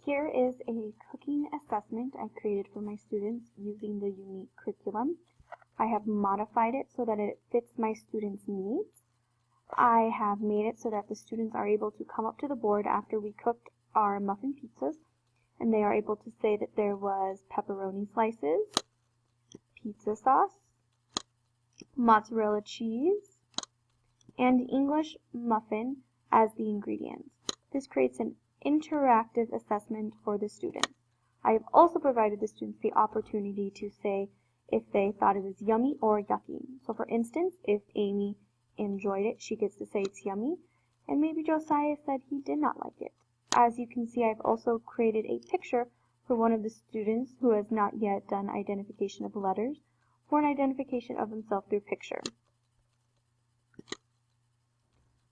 Here is a cooking assessment I created for my students using the unique curriculum. I have modified it so that it fits my students' needs. I have made it so that the students are able to come up to the board after we cooked our muffin pizzas, and they are able to say that there was pepperoni slices, pizza sauce, mozzarella cheese, and English muffin as the ingredients. This creates an interactive assessment for the students. I have also provided the students the opportunity to say if they thought it was yummy or yucky. So for instance, if Amy enjoyed it, she gets to say it's yummy, and maybe Josiah said he did not like it. As you can see, I've also created a picture for one of the students who has not yet done identification of letters for an identification of himself through picture.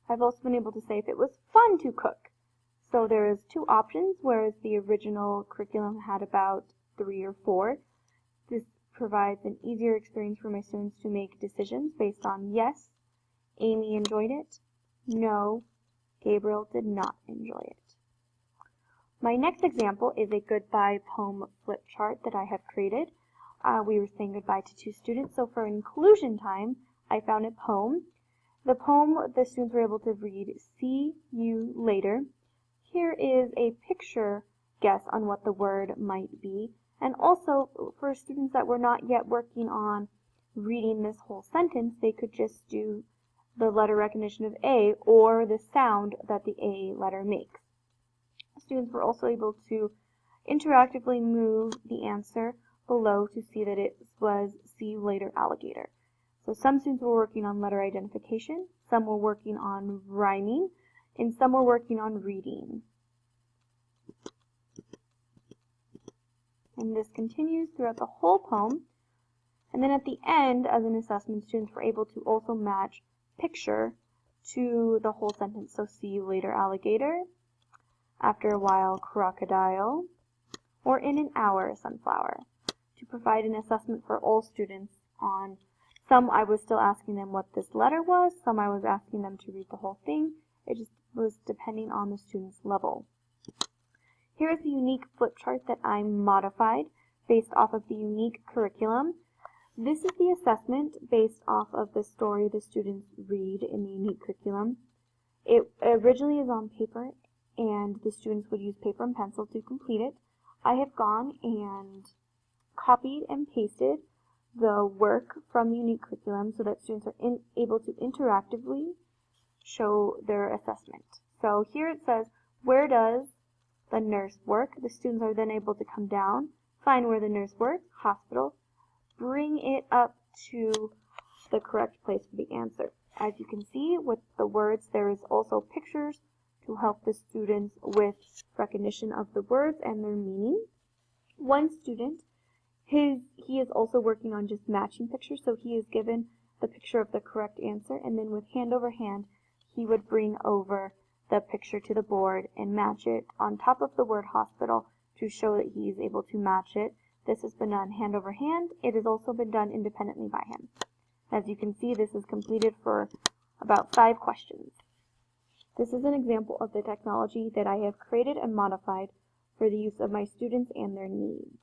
I've also been able to say if it was fun to cook. So there is 2 options, whereas the original curriculum had about 3 or 4. This provides an easier experience for my students to make decisions based on yes, Amy enjoyed it, no, Gabriel did not enjoy it. My next example is a goodbye poem flip chart that I have created. We were saying goodbye to 2 students, so for inclusion time, I found a poem. The poem, the students were able to read, "See you later." Here is a picture guess on what the word might be, and also for students that were not yet working on reading this whole sentence, they could just do the letter recognition of A or the sound that the A letter makes. Students were also able to interactively move the answer below to see that it was "See you later, alligator." So some students were working on letter identification, some were working on rhyming, and some were working on reading. And this continues throughout the whole poem. And then at the end, as an assessment, students were able to also match picture to the whole sentence. So "See you later, alligator," "After a while, crocodile," or "In an hour, sunflower," to provide an assessment for all students on some. I was still asking them what this letter was, some I was asking them to read the whole thing. It just was depending on the student's level. Here is the unique flip chart that I modified based off of the unique curriculum. This is the assessment based off of the story the students read in the unique curriculum. It originally is on paper, and the students would use paper and pencil to complete it. I have gone and copied and pasted the work from the unique curriculum so that students are able to interactively show their assessment. So here it says, where does the nurse work? The students are then able to come down, find where the nurse works, hospital, bring it up to the correct place for the answer. As you can see with the words, there is also pictures to help the students with recognition of the words and their meaning. One student, he is also working on just matching pictures, so he is given the picture of the correct answer, and then with hand over hand, he would bring over the picture to the board and match it on top of the word hospital to show that he is able to match it. This has been done hand over hand. It has also been done independently by him. As you can see, this is completed for about 5 questions. This is an example of the technology that I have created and modified for the use of my students and their needs.